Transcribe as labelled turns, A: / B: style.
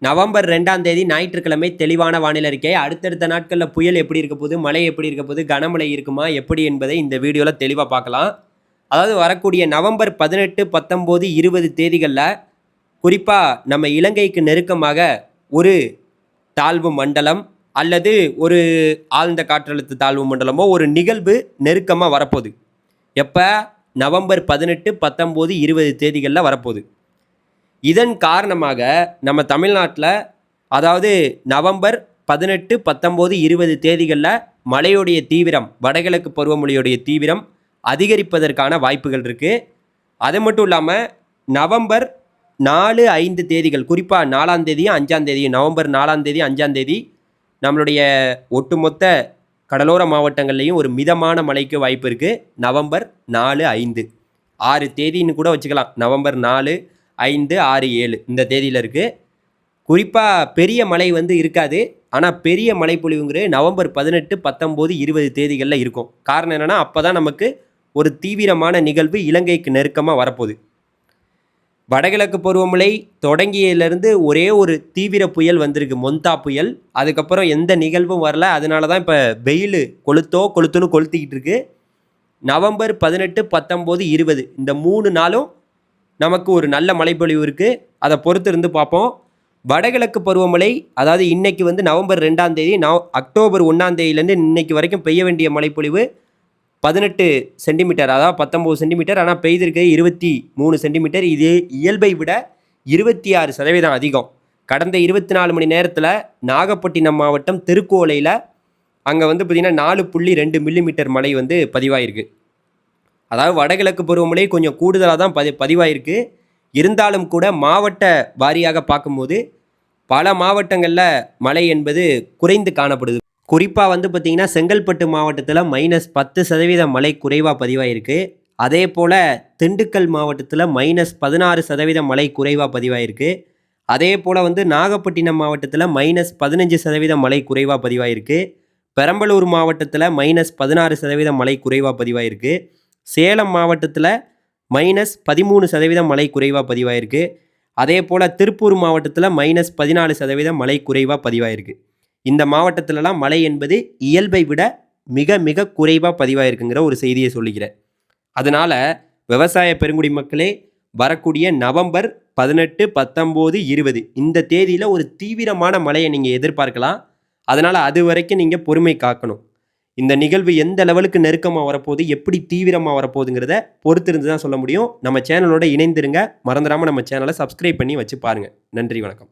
A: November 2ஆம் தேதி ஞாயிற்றுக்கிழமை தெளிவான வானிலை அறிக்கை. அடுத்தடுத்த நாட்களில் புயல் எப்படி இருக்க போகுது, மழை எப்படி இருக்க போகுது, கனமழை இருக்குமா எப்படி என்பதை இந்த வீடியோவில் தெளிவாக பார்க்கலாம். அதாவது வரக்கூடிய நவம்பர் 18, 19, 20 தேதிகளில் குறிப்பாக நம்ம இலங்கைக்கு நெருக்கமாக ஒரு தாழ்வு மண்டலம் அல்லது ஒரு ஆழ்ந்த காற்றழுத்த தாழ்வு மண்டலமோ ஒரு நிகழ்வு நெருக்கமாக வரப்போகுது. எப்போ? நவம்பர் 18, 19, 20 தேதிகளில் வரப்போகுது. இதன் காரணமாக நம்ம தமிழ்நாட்டில் அதாவது நவம்பர் 18, 19, 20 தேதிகளில் மழையுடைய தீவிரம், வடகிழக்கு பருவமழையுடைய தீவிரம் அதிகரிப்பதற்கான வாய்ப்புகள் இருக்குது. அது மட்டும் இல்லாமல் நவம்பர் 4, 5 தேதிகள், குறிப்பாக 4ஆம் தேதியும் 5ஆம் தேதியும், நவம்பர் 4ஆம் தேதி 5ஆம் தேதி நம்மளுடைய ஒட்டுமொத்த கடலோர மாவட்டங்கள்லேயும் ஒரு மிதமான மழைக்கு வாய்ப்பு இருக்குது. நவம்பர் 4, 5, 6 தேதின்னு கூட வச்சுக்கலாம். நவம்பர் 4, 5, 6, 7 இந்த தேதியில் இருக்குது. குறிப்பாக பெரிய மழை இருக்காது. ஆனால் பெரிய மழை பொழிவுங்கிறது நவம்பர் 18, 19, 20 தேதிகளில் இருக்கும். காரணம் என்னென்னா அப்போ தான் நமக்கு ஒரு தீவிரமான நிகழ்வு இலங்கைக்கு நெருக்கமாக வரப்போகுது. வடகிழக்கு பருவமழை தொடங்கியிலிருந்து ஒரே ஒரு தீவிர புயல் வந்திருக்கு, மொந்தா புயல். அதுக்கப்புறம் எந்த நிகழ்வும் வரல. அதனால தான் இப்போ வெயில் கொளுத்துன்னு கொளுத்திக்கிட்டு இருக்கு. நவம்பர் 18, 19, 20 இந்த 3 நாளும் நமக்கு ஒரு நல்ல மழைப்பொழிவு இருக்குது. அதை பொறுத்து இருந்து பார்ப்போம். வடகிழக்கு பருவமழை அதாவது இன்றைக்கி நவம்பர் 2ஆம் தேதி, அக்டோபர் 1ஆம் தேதியிலேருந்து இன்னைக்கு வரைக்கும் பெய்ய வேண்டிய மழைப்பொழிவு 18 சென்டிமீட்டர், அதாவது 19 சென்டிமீட்டர். ஆனால் பெய்திருக்கு 23 சென்டிமீட்டர். இது இயல்பை விட 26% அதிகம். கடந்த 24 மணி நேரத்தில் நாகப்பட்டினம் மாவட்டம் திருக்கோலையில் அங்கே பார்த்திங்கன்னா 4.2 மில்லிமீட்டர் மழை பதிவாயிருக்கு. அதாவது வடகிழக்கு பருவமழை கொஞ்சம் கூடுதலாக தான் பதிவாயிருக்கு. இருந்தாலும் கூட மாவட்ட வாரியாக பார்க்கும்போது பல மாவட்டங்களில் மழை என்பது குறைந்து காணப்படுது. குறிப்பாக பார்த்திங்கன்னா செங்கல்பட்டு மாவட்டத்தில் -10% மழை குறைவாக பதிவாயிருக்கு. அதே போல் திண்டுக்கல் மாவட்டத்தில் -16% மழை குறைவாக பதிவாயிருக்கு. அதே போல் நாகப்பட்டினம் மாவட்டத்தில் -15% மழை குறைவாக பதிவாயிருக்கு. பெரம்பலூர் மாவட்டத்தில் -16% மழை குறைவாக பதிவாயிருக்கு. சேலம் மாவட்டத்தில் -13% மழை குறைவாக பதிவாயிருக்கு. அதே போல் திருப்பூர் மாவட்டத்தில் -14% மழை குறைவாக பதிவாயிருக்கு. இந்த மாவட்டத்திலலாம் மழை என்பது இயல்பை விட மிக மிக குறைவாக பதிவாயிருக்குங்கிற ஒரு செய்தியை சொல்லிக்கிறேன். அதனால் விவசாய பெருங்குடி மக்களே, வரக்கூடிய நவம்பர் 18, 19, 20 இந்த தேதியில் ஒரு தீவிரமான மழையை நீங்கள் எதிர்பார்க்கலாம். அதனால் அது வரைக்கும் நீங்கள் பொறுமை காக்கணும். இந்த நிகழ்வு எந்த லெவலுக்கு நெருக்கமாக வரப்போகுது, எப்படி தீவிரமாக வரப்போகுதுங்கிறத பொறுத்திருந்து தான் சொல்ல முடியும். நம்ம சேனலோட இணைந்திருங்க. மறந்துடாமல் நம்ம சேனலை சப்ஸ்கிரைப் பண்ணி வச்சு பாருங்கள். நன்றி, வணக்கம்.